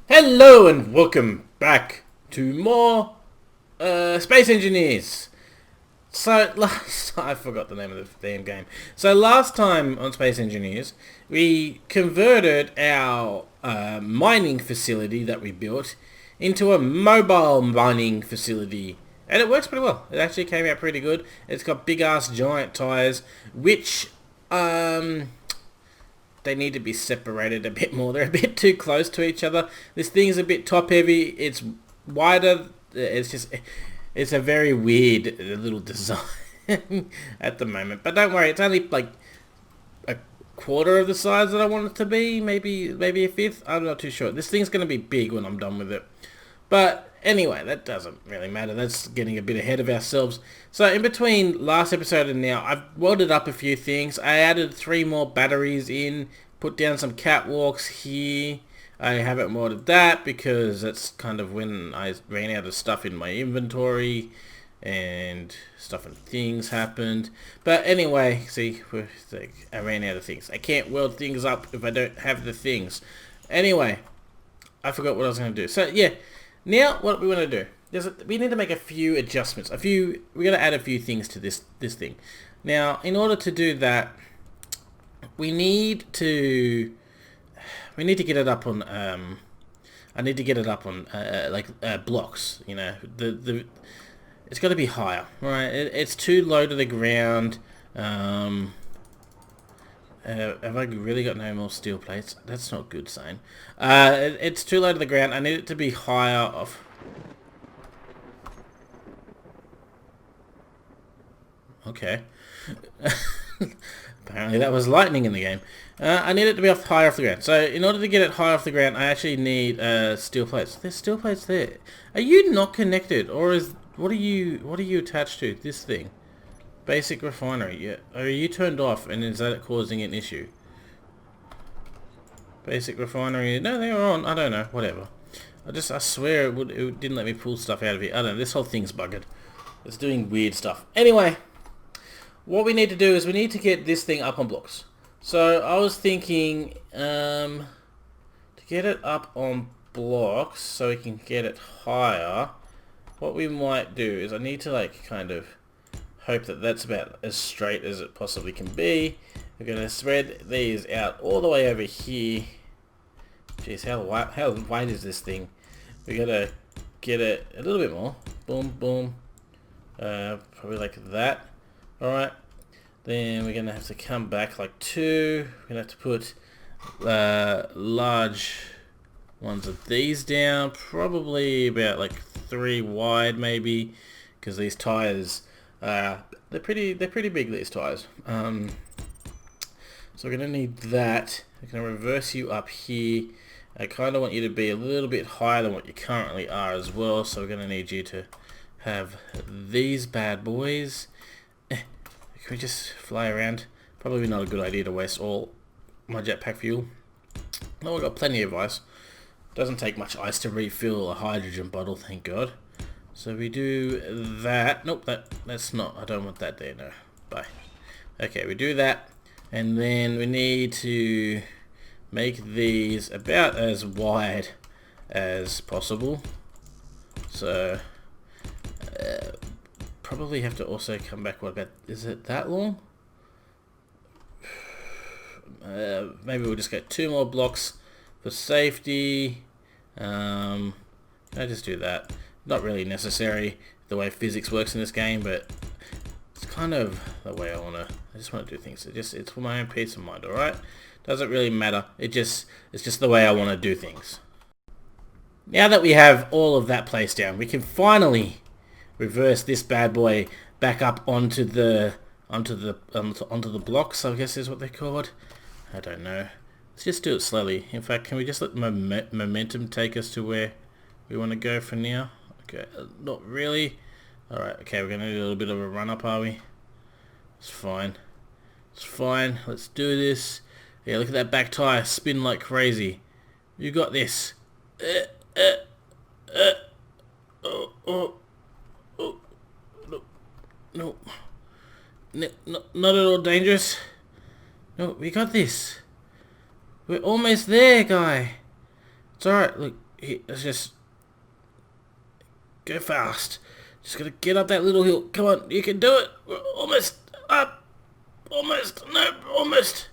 Hello and welcome back to more Space Engineers. So last I forgot the name of the damn game. So last time on Space Engineers, we converted our mining facility that we built into a mobile mining facility, and it works pretty well. It actually came out pretty good. It's got big ass giant tires, which they need to be separated a bit more. They're a bit too close to each other. This thing is a bit top heavy. It's wider. It's a very weird little design at the moment. But don't worry, it's only like a quarter of the size that I want it to be. Maybe a fifth. I'm not too sure. This thing's going to be big when I'm done with it. But anyway, that doesn't really matter. That's getting a bit ahead of ourselves. So in between last episode and now, I've welded up a few things. I added 3 more batteries in, put down some catwalks here. I haven't modded that because that's kind of when I ran out of stuff in my inventory and stuff and things happened. But anyway, see, I ran out of things. I can't weld things up if I don't have the things. Anyway, I forgot what I was going to do. So yeah. Now, what we want to do is we need to make a few adjustments. We're going to add a few things to this thing. Now, in order to do that, we need to get it up on. I need to get it up on blocks. You know, it's got to be higher, right? It's too low to the ground. Have I really got no more steel plates? That's not good sign. It's too low to the ground. I need it to be higher off. Okay. Apparently that was lightning in the game. I need it to be higher off the ground. So in order to get it higher off the ground, I actually need steel plates. There's steel plates there. Are you not connected, or what are you attached to? This thing. Basic refinery, yeah. Are you turned off, and is that causing an issue? Basic refinery, no, they were on. I don't know, whatever. I swear it didn't let me pull stuff out of it. I don't know, this whole thing's buggered. It's doing weird stuff. Anyway, what we need to do is we need to get this thing up on blocks. So I was thinking to get it up on blocks so we can get it higher, what we might do is I need to kind of hope that that's about as straight as it possibly can be. We're going to spread these out all the way over here. Jeez, how wide is this thing? We're going to get it a little bit more. Boom, boom. Probably like that. Alright. Then we're going to have to come back like 2. We're going to have to put large ones of these down. Probably about like 3 wide maybe. Because these tires... they're pretty big, these tires. So we're going to need that. I'm going to reverse you up here. I kind of want you to be a little bit higher than what you currently are as well. So we're going to need you to have these bad boys. Can we just fly around? Probably not a good idea to waste all my jetpack fuel. Oh, we've got plenty of ice. Doesn't take much ice to refill a hydrogen bottle, thank God. So we do that. Nope, that's not. I don't want that there. No. Bye. Okay, we do that. And then we need to make these about as wide as possible. So probably have to also come back. What about, is it that long? Maybe we'll just get 2 more blocks for safety. I just do that. Not really necessary the way physics works in this game, but it's kind of the way I just want to do things. It's for my own peace of mind, alright? Doesn't really matter. It's just the way I want to do things. Now that we have all of that placed down, we can finally reverse this bad boy back up onto the blocks, I guess is what they're called. I don't know. Let's just do it slowly. In fact, can we just let momentum take us to where we want to go for now? Okay, not really. Alright, okay, we're going to do a little bit of a run up, are we? It's fine. It's fine. Let's do this. Yeah, look at that back tire. Spin like crazy. You got this. No. Not at all dangerous. No, we got this. We're almost there, guy. It's alright. Look, Let's just go fast. Just gotta get up that little hill. Come on, you can do it. We're almost up. Almost. No, almost.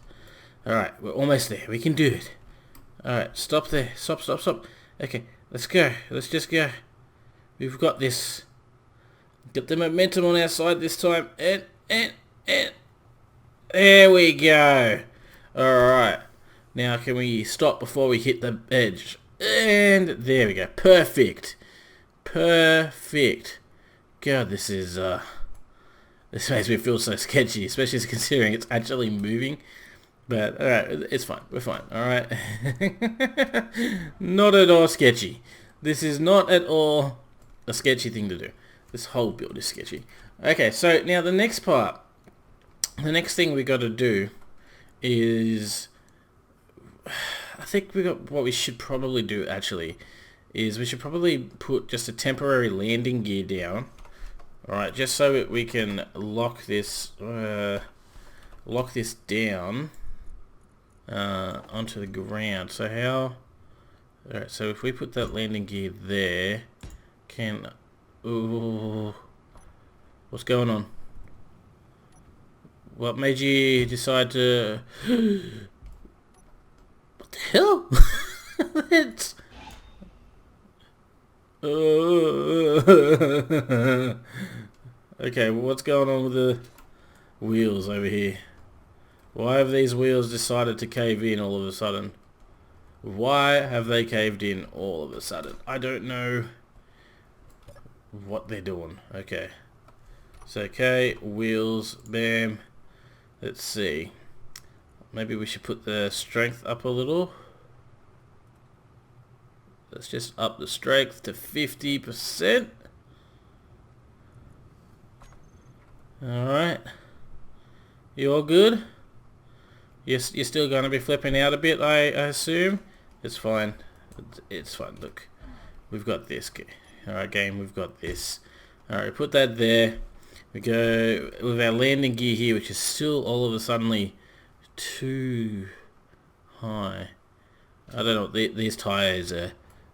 Alright, we're almost there. We can do it. Alright, stop there. Stop, stop, stop. Okay, let's go. Let's just go. We've got this. Get the momentum on our side this time. And. There we go. Alright. Now can we stop before we hit the edge? And there we go. Perfect. Perfect. God, this is, this makes me feel so sketchy, especially considering it's actually moving. But, alright, it's fine. We're fine. Alright. Not at all sketchy. This is not at all a sketchy thing to do. This whole build is sketchy. Okay, so now the next part. The next thing we got to do is... I think what we should probably do, actually, is we should probably put just a temporary landing gear down. Alright, just so that we can lock this down onto the ground. So how... Alright, so if we put that landing gear there, can... Ooh, what's going on? What made you decide to... What the hell? That's... Okay, well, what's going on with the wheels over here? Why have these wheels decided to cave in all of a sudden? Why have they caved in all of a sudden? I don't know what they're doing. Okay. So, okay, wheels, bam. Let's see. Maybe we should put the strength up a little. Let's just up the strength to 50%. Alright. You all good? You're still going to be flipping out a bit, I assume? It's fine. It's fine. Look. We've got this. Alright, game, we've got this. Alright, put that there. We go with our landing gear here, which is still all of a suddenly too high. I don't know, these tires are...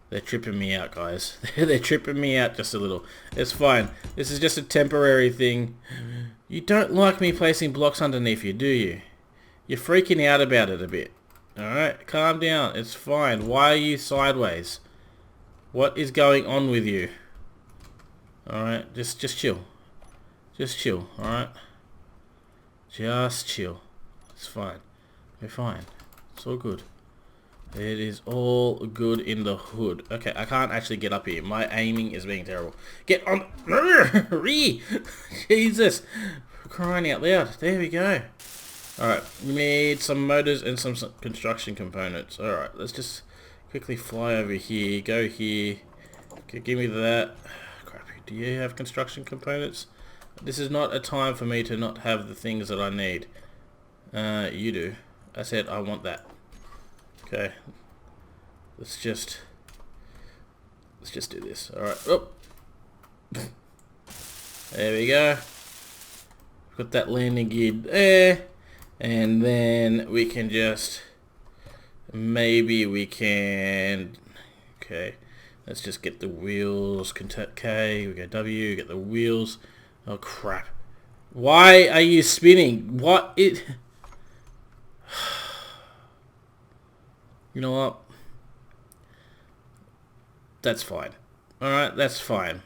They're tripping me out, guys. They're tripping me out just a little. It's fine. This is just a temporary thing. You don't like me placing blocks underneath you, do you? You're freaking out about it a bit. Alright, calm down. It's fine. Why are you sideways? What is going on with you? Alright, just chill. Just chill, alright? Just chill. It's fine. We're fine. It's all good. It is all good in the hood. Okay, I can't actually get up here. My aiming is being terrible. Get on. Jesus. For crying out loud. There we go. Alright, we need some motors and some construction components. Alright, let's just quickly fly over here. Go here. Okay, give me that. Crap, do you have construction components? This is not a time for me to not have the things that I need. You do. I said I want that. Okay, let's just do this. All right. Oh, there we go. Put that landing gear there, and then we can just maybe we can. Okay, let's just get the wheels. K. We go W. Get the wheels. Oh crap! Why are you spinning? What it? You know what? That's fine. Alright, that's fine.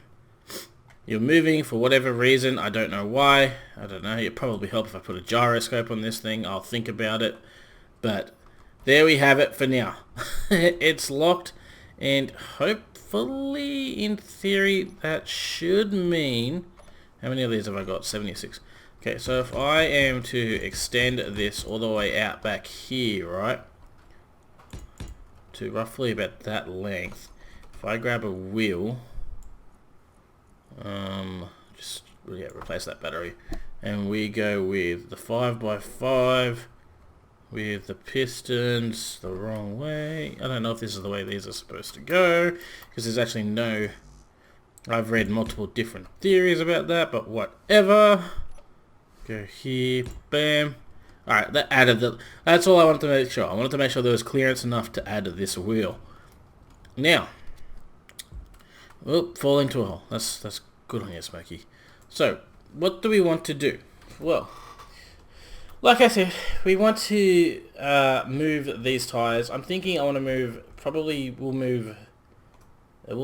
You're moving for whatever reason. I don't know why. I don't know. It'd probably help if I put a gyroscope on this thing. I'll think about it. But there we have it for now. It's locked. And hopefully, in theory, that should mean... How many of these have I got? 76. Okay, so if I am to extend this all the way out back here, right? To roughly about that length. If I grab a wheel, just replace that battery, and we go with the 5x5 with the pistons the wrong way. I don't know if this is the way these are supposed to go, because there's actually no... I've read multiple different theories about that, but whatever. Go here, bam. Alright, that added the... That's all I wanted to make sure. I wanted to make sure there was clearance enough to add this wheel. Now, oh, fall into a hole. That's good on you, Smokey. So, what do we want to do? Well, like I said, we want to move these tires. I'm thinking I want to move, we'll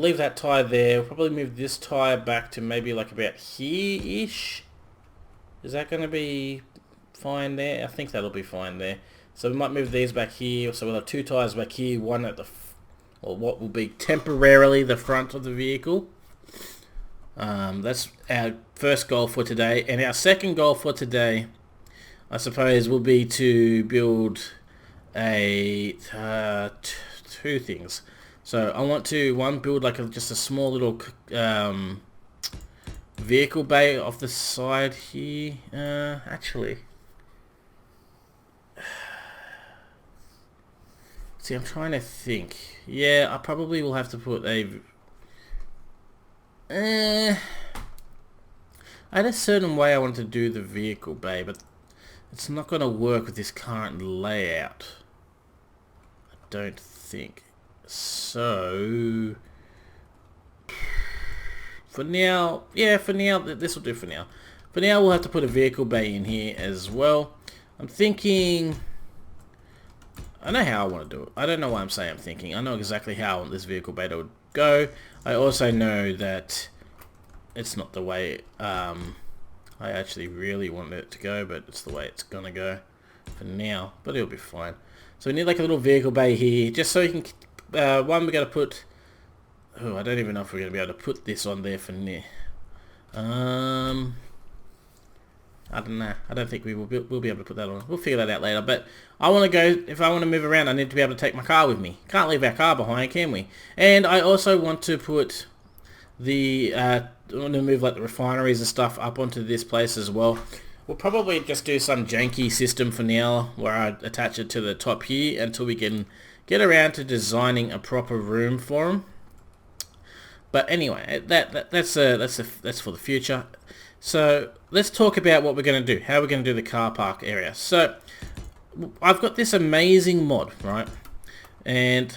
leave that tire there. We'll probably move this tire back to maybe like about here-ish. Is that going to be fine there? I think that'll be fine there. So we might move these back here. So we'll have 2 tires back here, one at the, or what will be temporarily the front of the vehicle. That's our first goal for today. And our second goal for today, I suppose, will be to build a 2 things. So I want to, build like just a small little vehicle bay off the side here. Actually, see, I'm trying to think. Yeah, I probably will have to put a... I had a certain way I wanted to do the vehicle bay, but it's not going to work with this current layout. I don't think. So, for now, this will do for now. For now, we'll have to put a vehicle bay in here as well. I'm thinking... I know how I want to do it. I don't know why I'm saying I'm thinking. I know exactly how I want this vehicle bay to go. I also know that it's not the way I actually really want it to go, but it's the way it's going to go for now. But it'll be fine. So we need like a little vehicle bay here, just so you can... one, we got to put... Oh, I don't even know if we're going to be able to put this on there for now. I don't know. I don't think we'll be able to put that on. We'll figure that out later. But I want to go, if I want to move around, I need to be able to take my car with me. Can't leave our car behind, can we? And I also want to put the, I want to move like the refineries and stuff up onto this place as well. We'll probably just do some janky system for now, where I attach it to the top here until we can get around to designing a proper room for them. But anyway, that's for the future. So let's talk about what we're going to do. How we're going to do the car park area. So I've got this amazing mod, right? And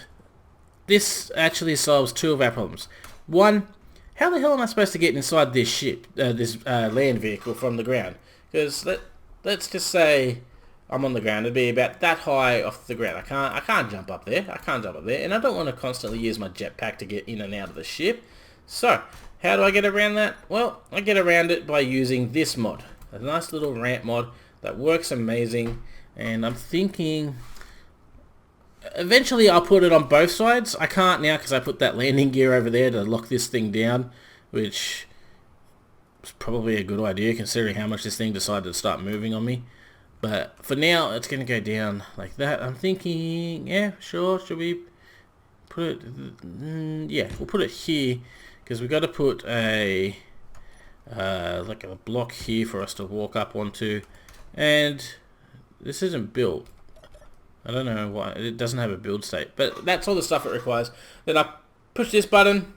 this actually solves 2 of our problems. One, how the hell am I supposed to get inside this ship, this land vehicle from the ground? Because let's just say I'm on the ground. It'd be about that high off the ground. I can't jump up there. And I don't want to constantly use my jetpack to get in and out of the ship. So how do I get around that? Well, I get around it by using this mod. A nice little ramp mod that works amazing. And I'm thinking... eventually I'll put it on both sides. I can't now because I put that landing gear over there to lock this thing down. Which is probably a good idea considering how much this thing decided to start moving on me. But for now, it's going to go down like that. I'm thinking, yeah, sure, should we put it... yeah, we'll put it here. Because we've got to put a like a block here for us to walk up onto, and this isn't built. I don't know why it doesn't have a build state, but that's all the stuff it requires. Then I push this button,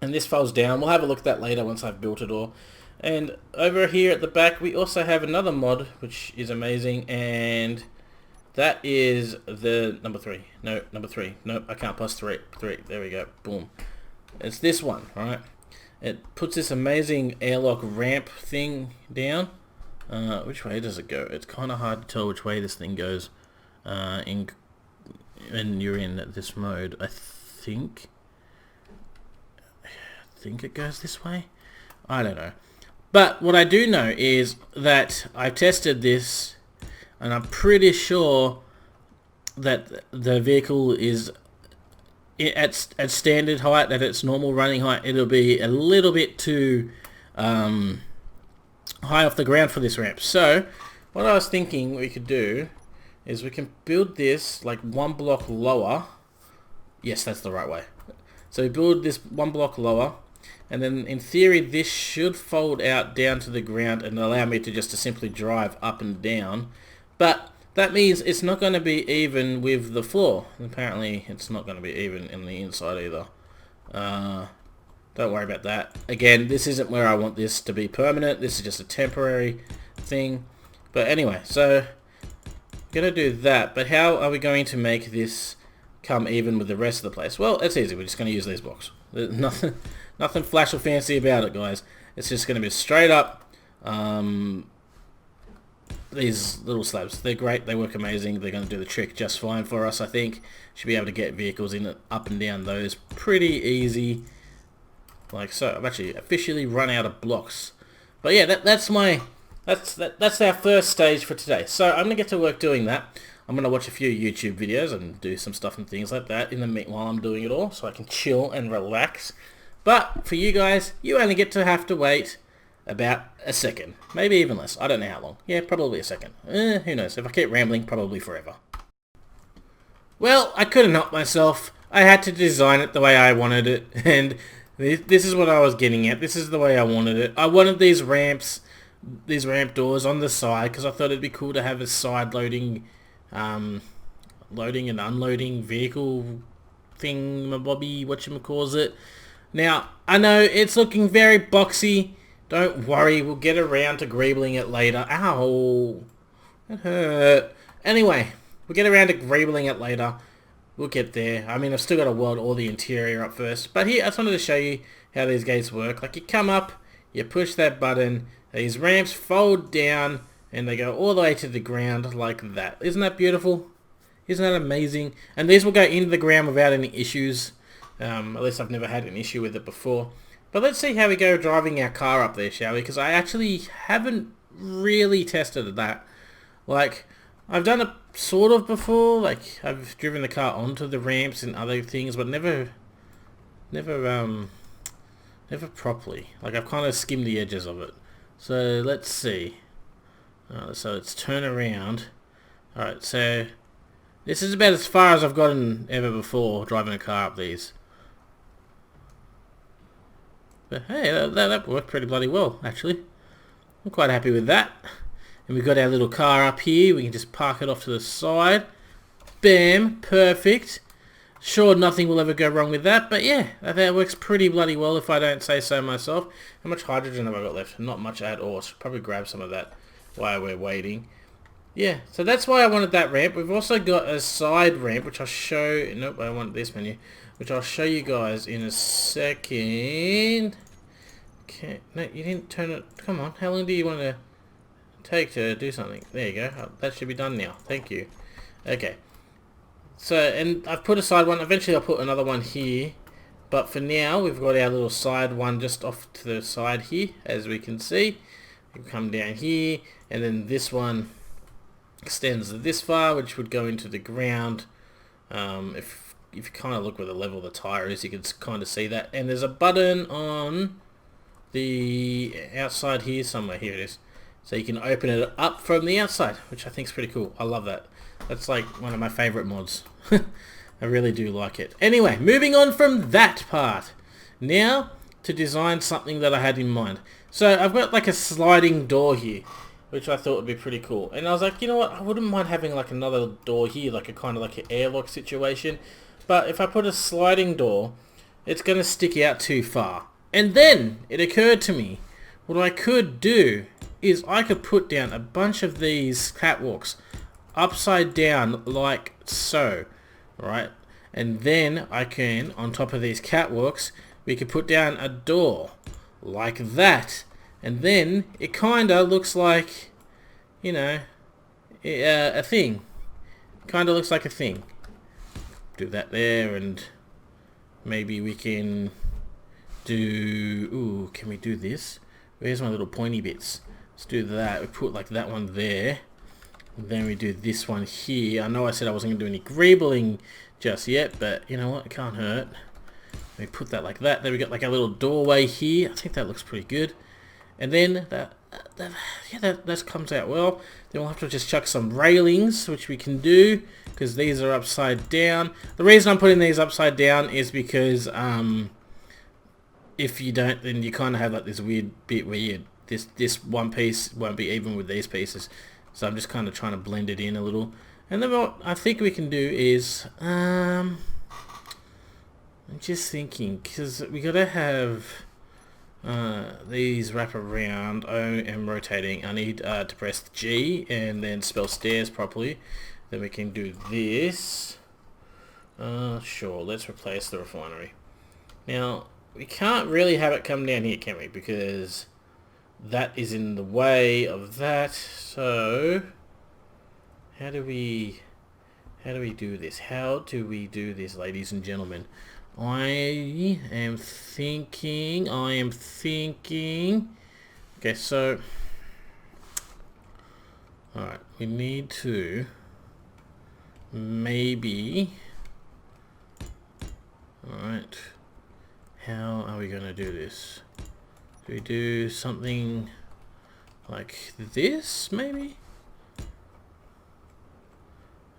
and this falls down. We'll have a look at that later once I've built it all. And over here at the back, we also have another mod which is amazing, and that is the number 3. No, number 3. Nope, I can't plus 3. There we go. Boom. It's this one, right? It puts this amazing airlock ramp thing down. Which way does it go? It's kind of hard to tell which way this thing goes when you're in this mode. I think it goes this way. I don't know. But what I do know is that I've tested this, and I'm pretty sure that the vehicle is at standard height, at its normal running height. It'll be a little bit too high off the ground for this ramp. So what I was thinking we could do is we can build this like 1 block lower. Yes, that's the right way. So we build this 1 block lower, and then in theory this should fold out down to the ground and allow me to just simply drive up and down. But that means it's not going to be even with the floor. Apparently it's not going to be even in the inside either. Don't worry about that. Again, this isn't where I want this to be permanent. This is just a temporary thing. But anyway, so I'm going to do that. But how are we going to make this come even with the rest of the place? Well, it's easy. We're just going to use these blocks. There's nothing flash or fancy about it, guys. It's just going to be straight up these little slabs. They're great. They work amazing. They're going to do the trick just fine for us, I think. Should be able to get vehicles in it, up and down those pretty easy. Like so. I've actually officially run out of blocks. But yeah, that's our first stage for today. So I'm going to get to work doing that. I'm going to watch a few YouTube videos and do some stuff and things like that in the while I'm doing it all, so I can chill and relax. But for you guys, you only get to have to wait about a second. Maybe even less. I don't know how long. Yeah, probably a second. Who knows? If I keep rambling, probably forever. Well, I couldn't help myself. I had to design it the way I wanted it, and this is what I was getting at. This is the way I wanted it. I wanted these ramp doors on the side because I thought it'd be cool to have a side loading and unloading vehicle thing, Bobby, whatchamacallit. Now, I know it's looking very boxy. Don't worry, we'll get around to greebling it later. Ow! That hurt. Anyway, we'll get around to greebling it later. We'll get there. I mean, I've still got to weld all the interior up first. But here, I just wanted to show you how these gates work. Like, you come up, you push that button, these ramps fold down, and they go all the way to the ground like that. Isn't that beautiful? Isn't that amazing? And these will go into the ground without any issues. At least I've never had an issue with it before. But let's see how we go driving our car up there, shall we? Because I actually haven't really tested that. Like, I've done it sort of before. Like, I've driven the car onto the ramps and other things, but never properly. Like, I've kind of skimmed the edges of it. So let's see. So let's turn around. Alright, so this is about as far as I've gotten ever before driving a car up these. But hey, that worked pretty bloody well, actually. I'm quite happy with that. And we've got our little car up here. We can just park it off to the side. Bam, perfect. Sure, nothing will ever go wrong with that, but yeah, that works pretty bloody well if I don't say so myself. How much hydrogen have I got left? Not much at all. Should probably grab some of that while we're waiting. Yeah, so that's why I wanted that ramp. We've also got a side ramp, which I'll show... Nope, I want this menu. Which I'll show you guys in a second. Okay, no, you didn't turn it... Come on, how long do you want to take to do something? There you go. Oh, that should be done now. Thank you. Okay. So, and I've put a side one. Eventually I'll put another one here. But for now, we've got our little side one just off to the side here, as we can see. You come down here, and then this one extends this far, which would go into the ground. If you kind of look where the level of the tire is, you can kind of see that. And there's a button on the outside here somewhere. Here it is. So you can open it up from the outside, which I think is pretty cool. I love that. That's like one of my favorite mods. I really do like it. Anyway, moving on from that part. Now to design something that I had in mind. So I've got like a sliding door here, which I thought would be pretty cool. And I was like, you know what, I wouldn't mind having like another door here, like a kind of like an airlock situation. But if I put a sliding door, it's going to stick out too far. And then it occurred to me, what I could do is I could put down a bunch of these catwalks upside down like so, right? And then I can, on top of these catwalks, we could put down a door like that. And then it kind of looks like, you know, a thing. Kind of looks like a thing. Do that there, and maybe we can do... Ooh, can we do this? Where's my little pointy bits? Let's do that. We put like that one there. And then we do this one here. I know I said I wasn't going to do any greebling just yet, but you know what? It can't hurt. We put that like that. Then we got like a little doorway here. I think that looks pretty good. And then that comes out well. Then we'll have to just chuck some railings, which we can do because these are upside down. The reason I'm putting these upside down is because if you don't, then you kind of have like this weird bit where this one piece won't be even with these pieces. So I'm just kind of trying to blend it in a little. And then what I think we can do is I'm just thinking, because we got to have these wrap around. I am rotating. I need to press G and then spell stairs properly. Then we can do this. Sure, let's replace the refinery. Now, we can't really have it come down here, can we? Because that is in the way of that. So, how do we do this? How do we do this, ladies and gentlemen? I am thinking. Okay, so, alright, we need to maybe, alright, how are we going to do this? Do we do something like this, maybe?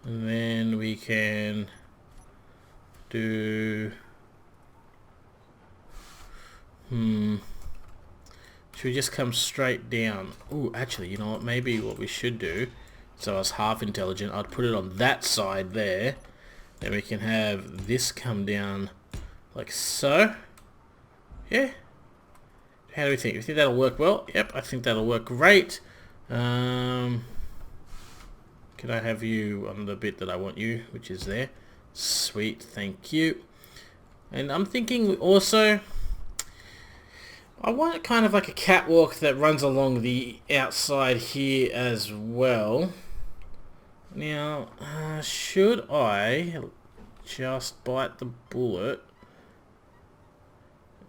And then we can do... Should we just come straight down? Oh, actually, you know what? Maybe what we should do, so I was half intelligent, I'd put it on that side there. Then we can have this come down like so. Yeah. How do we think? You think that'll work well? Yep, I think that'll work great. Can I have you on the bit that I want you, which is there? Sweet, thank you. And I'm thinking also, I want kind of like a catwalk that runs along the outside here as well. Now, should I just bite the bullet?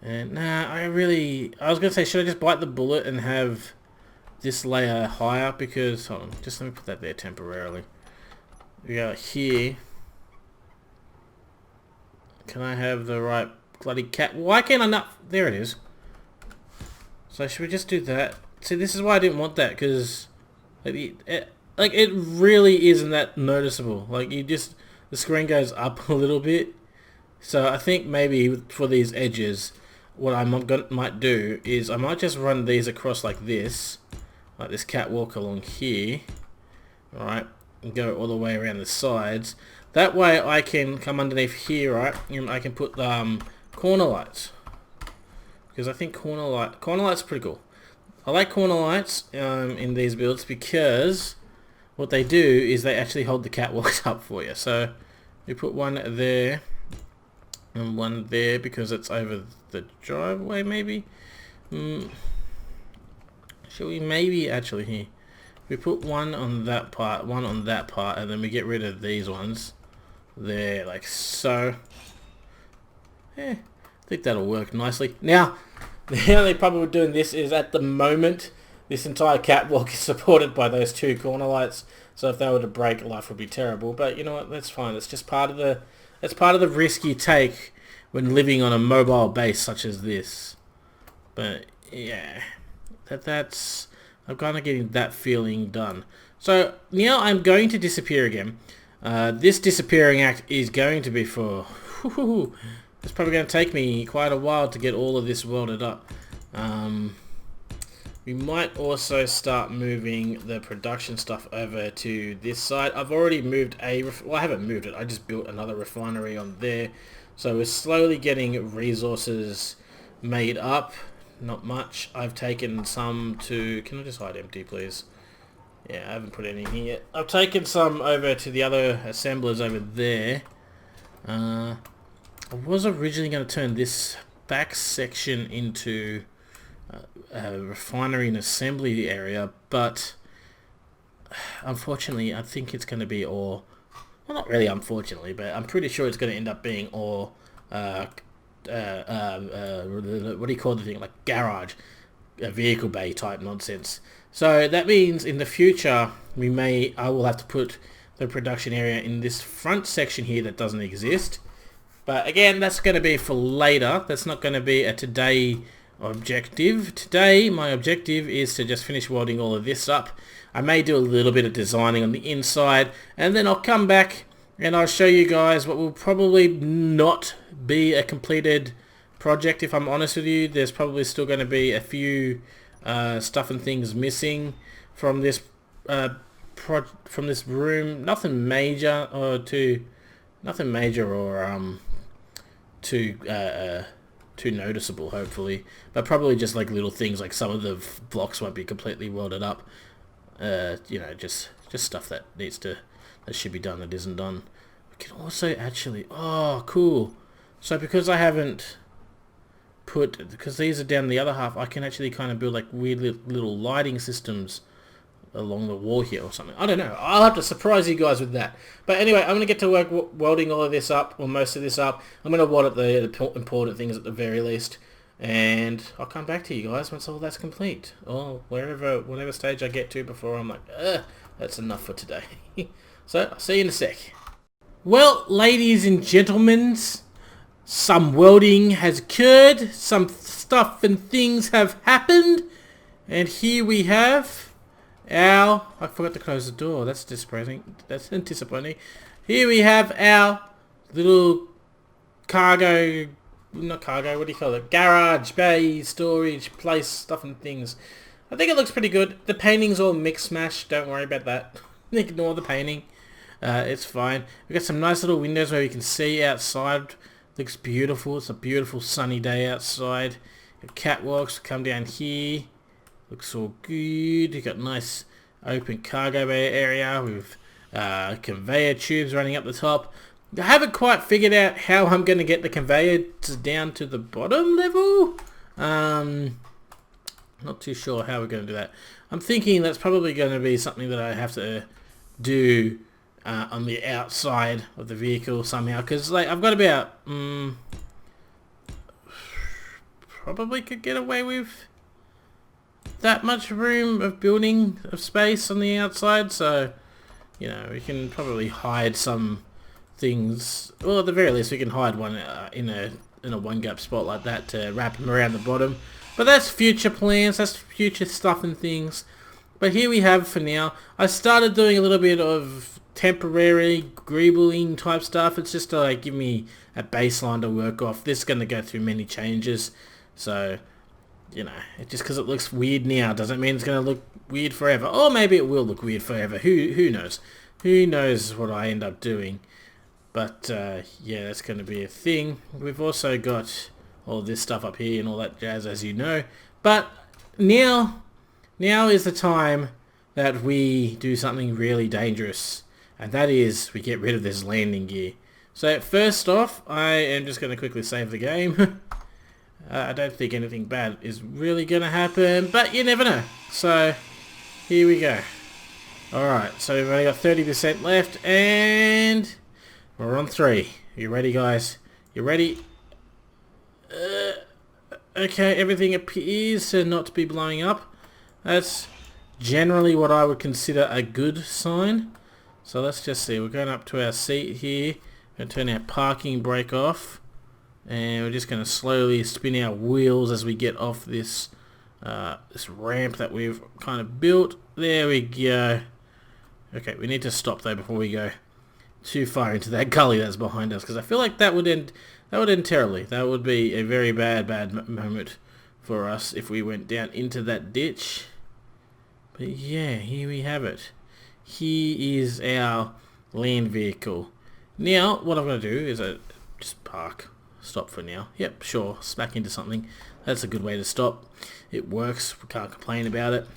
And nah, I was gonna say, should I just bite the bullet and have this layer higher? Because, hold on, just let me put that there temporarily. We go here. Can I have the right bloody cat? Why can't I not? There it is. So should we just do that? See, this is why I didn't want that, because it really isn't that noticeable. Like, the screen goes up a little bit. So I think maybe for these edges, what I might do is I might just run these across like this catwalk along here, alright, and go all the way around the sides. That way I can come underneath here, right, and I can put corner lights. Because I think corner lights are pretty cool. I like corner lights in these builds because what they do is they actually hold the catwalks up for you. So you put one there and one there because it's over the driveway, maybe. Should we maybe actually here? We put one on that part, and then we get rid of these ones there, like so. Yeah, I think that'll work nicely. Now, the only problem with doing this is at the moment, this entire catwalk is supported by those two corner lights. So if they were to break, life would be terrible. But you know what? That's fine. It's just part of the risk you take when living on a mobile base such as this. But yeah, I'm kind of getting that feeling done. So now I'm going to disappear again. This disappearing act is going to be for... It's probably going to take me quite a while to get all of this welded up. We might also start moving the production stuff over to this side. I've already moved I haven't moved it. I just built another refinery on there. So we're slowly getting resources made up. Not much. I've taken some to... Can I just hide empty, please? Yeah, I haven't put any here yet. I've taken some over to the other assemblers over there. I was originally going to turn this back section into a refinery and assembly area, but unfortunately I think it's going to be all... Well, not really unfortunately, but I'm pretty sure it's going to end up being all... what do you call the thing? Like garage, a vehicle bay type nonsense. So that means in the future I will have to put the production area in this front section here that doesn't exist. But again, that's going to be for later. That's not going to be a today objective. Today, my objective is to just finish welding all of this up. I may do a little bit of designing on the inside, and then I'll come back and I'll show you guys what will probably not be a completed project, if I'm honest with you. There's probably still going to be a few stuff and things missing from this room. Nothing major or too noticeable, hopefully, but probably just like little things, like some of the blocks won't be completely welded up. You know, just stuff that should be done that isn't done. can also actually... Oh, cool. So because I haven't because these are down the other half, I can actually kind of build like weird little lighting systems along the wall here or something. I don't know. I'll have to surprise you guys with that. But anyway, I'm going to get to work welding all of this up, or most of this up. I'm going to weld up the important things at the very least. And I'll come back to you guys once all that's complete. Or whatever stage I get to before I'm like, that's enough for today. So, I'll see you in a sec. Well, ladies and gentlemen, some welding has occurred, some stuff and things have happened, and here we have our... I forgot to close the door, that's disappointing. Here we have our little cargo... Not cargo, what do you call it? Garage, bay, storage, place, stuff and things. I think it looks pretty good. The painting's all mix-mash, don't worry about that. Ignore the painting. It's fine. We've got some nice little windows where we can see outside. Looks beautiful. It's a beautiful sunny day outside. Catwalks come down here. Looks all good. You've got nice open cargo bay area with conveyor tubes running up the top. I haven't quite figured out how I'm going to get the conveyor down to the bottom level. Not too sure how we're going to do that. I'm thinking that's probably going to be something that I have to do on the outside of the vehicle somehow, because like I've got about probably could get away with that much room of building of space on the outside, so you know we can probably hide some things. Well, at the very least we can hide one in a one gap spot like that to wrap them around the bottom. But that's future plans, that's future stuff and things. But here we have for now. I started doing a little bit of temporary greebling type stuff. It's just to like give me a baseline to work off. This is going to go through many changes, so you know, just because it looks weird now doesn't mean it's going to look weird forever. Or maybe it will look weird forever. Who knows? Who knows what I end up doing? But yeah, that's going to be a thing. We've also got all this stuff up here and all that jazz, as you know. But now is the time that we do something really dangerous. And that is, we get rid of this landing gear. So first off, I am just going to quickly save the game. I don't think anything bad is really going to happen, but you never know. So here we go. Alright, so we've only got 30% left, and we're on 3. You ready, guys? You ready? Okay, everything appears to not be blowing up. That's generally what I would consider a good sign. So let's just see. We're going up to our seat here. We're going to turn our parking brake off. And we're just going to slowly spin our wheels as we get off this this ramp that we've kind of built. There we go. Okay, we need to stop though before we go too far into that gully that's behind us, because I feel like that would end terribly. That would be a very bad moment for us if we went down into that ditch. But yeah, here we have it. Here is our land vehicle. Now, what I'm going to do is just park. Stop for now. Yep, sure. Smack into something. That's a good way to stop. It works. We can't complain about it.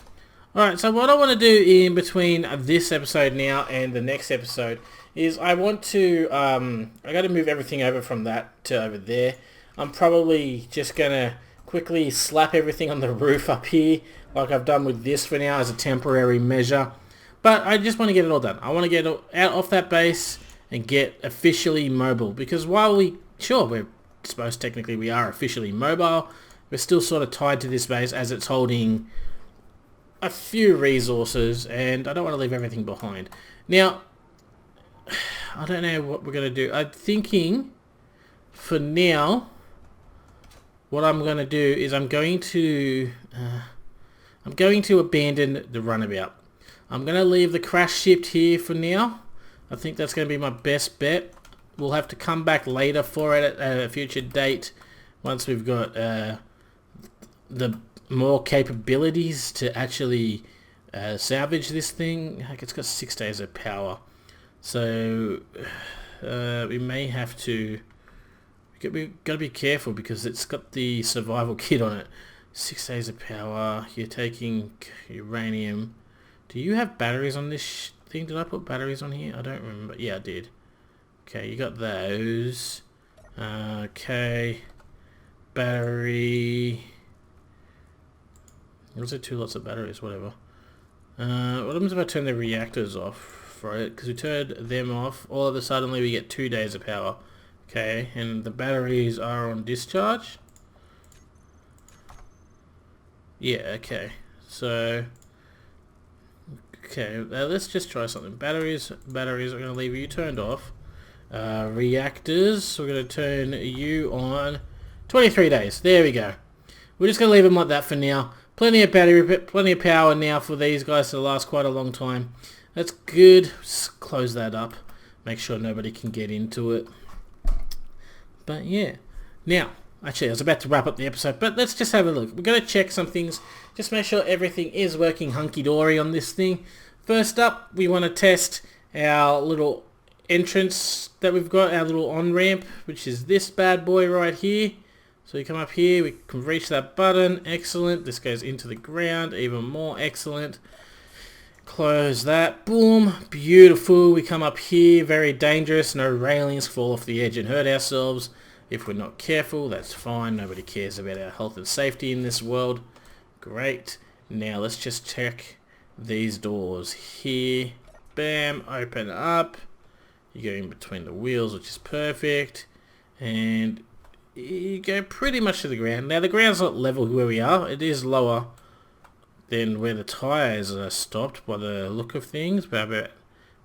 Alright, so what I want to do in between this episode now and the next episode is I want to, I got to move everything over from that to over there. I'm probably just going to quickly slap everything on the roof up here like I've done with this for now as a temporary measure. But I just want to get it all done. I want to get it out off that base and get officially mobile, because while we're supposed technically we are officially mobile, we're still sort of tied to this base as it's holding a few resources, and I don't want to leave everything behind. Now, I don't know what we're going to do. I'm thinking for now what I'm going to do is I'm going to abandon the runabout. I'm going to leave the crash shipped here for now. I think that's going to be my best bet. We'll have to come back later for it at a future date once we've got the more capabilities to actually salvage this thing. Heck, it's got 6 days of power, so we may have to. We got to be careful because it's got the survival kit on it. 6 days of power. You're taking uranium. Do you have batteries on this thing? Did I put batteries on here? I don't remember. Yeah, I did. Okay, you got those. Okay. Battery. Was it 2 lots of batteries? Whatever. What happens if I turn the reactors off, right? Because we turned them off, all of a sudden we get 2 days of power. Okay, and the batteries are on discharge. Yeah, okay. So, okay, let's just try something. Batteries are going to leave you turned off. Reactors, we're going to turn you on. 23 days. There we go. We're just going to leave them like that for now. Plenty of battery, plenty of power now for these guys to last quite a long time. That's good. Just close that up. Make sure nobody can get into it. But yeah. Now, actually, I was about to wrap up the episode, but let's just have a look. We're going to check some things. Just make sure everything is working hunky-dory on this thing. First up, we want to test our little entrance that we've got, our little on-ramp, which is this bad boy right here. So you come up here, we can reach that button, excellent. This goes into the ground, even more excellent. Close that, boom, beautiful. We come up here, very dangerous, no railings, fall off the edge and hurt ourselves. If we're not careful, that's fine, nobody cares about our health and safety in this world. Great, now let's just check these doors here. Bam, open up. You go in between the wheels, which is perfect. And you go pretty much to the ground. Now the ground's not level where we are. It is lower than where the tyres are stopped by the look of things. About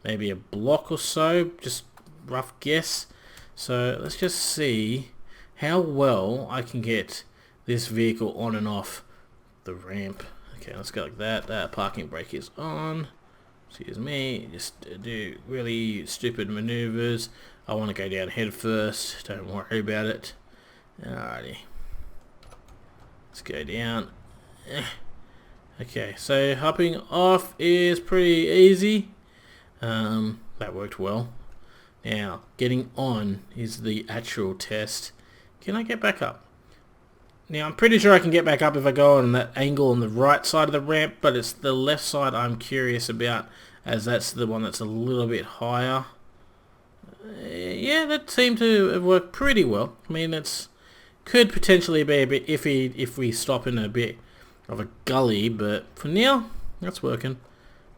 maybe a block or so. Just rough guess. So let's just see how well I can get this vehicle on and off the ramp. Okay, let's go like that. That parking brake is on. Excuse me. Just do really stupid maneuvers. I want to go down head first. Don't worry about it. Alrighty. Let's go down. Okay, so hopping off is pretty easy. That worked well. Now, getting on is the actual test. Can I get back up? Now, I'm pretty sure I can get back up if I go on that angle on the right side of the ramp, but it's the left side I'm curious about, as that's the one that's a little bit higher. Yeah, that seemed to have worked pretty well. I mean, it's could potentially be a bit iffy if we stop in a bit of a gully, but for now, that's working.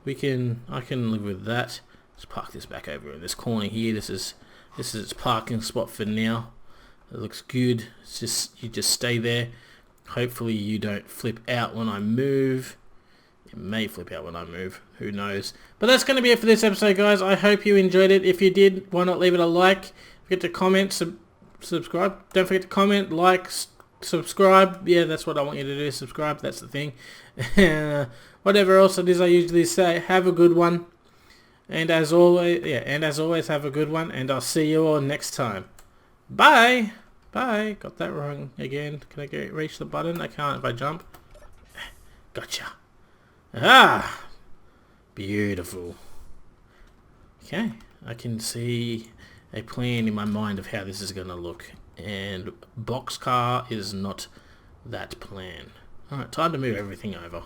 I can live with that. Let's park this back over in this corner here. This is its parking spot for now. It looks good. It's just, you just stay there. Hopefully you don't flip out when I move. It may flip out when I move. Who knows? But that's going to be it for this episode, guys. I hope you enjoyed it. If you did, why not leave it a like? Forget to comment, subscribe. Don't forget to comment, like, subscribe. Yeah, that's what I want you to do. Subscribe. That's the thing. Whatever else it is I usually say. Have a good one. And as always, have a good one. And I'll see you all next time. Bye. Bye. Got that wrong again. Can I reach the button? I can't if I jump. Gotcha. Ah. Beautiful. Okay. I can see a plan in my mind of how this is going to look. And boxcar is not that plan. Alright, time to move everything over.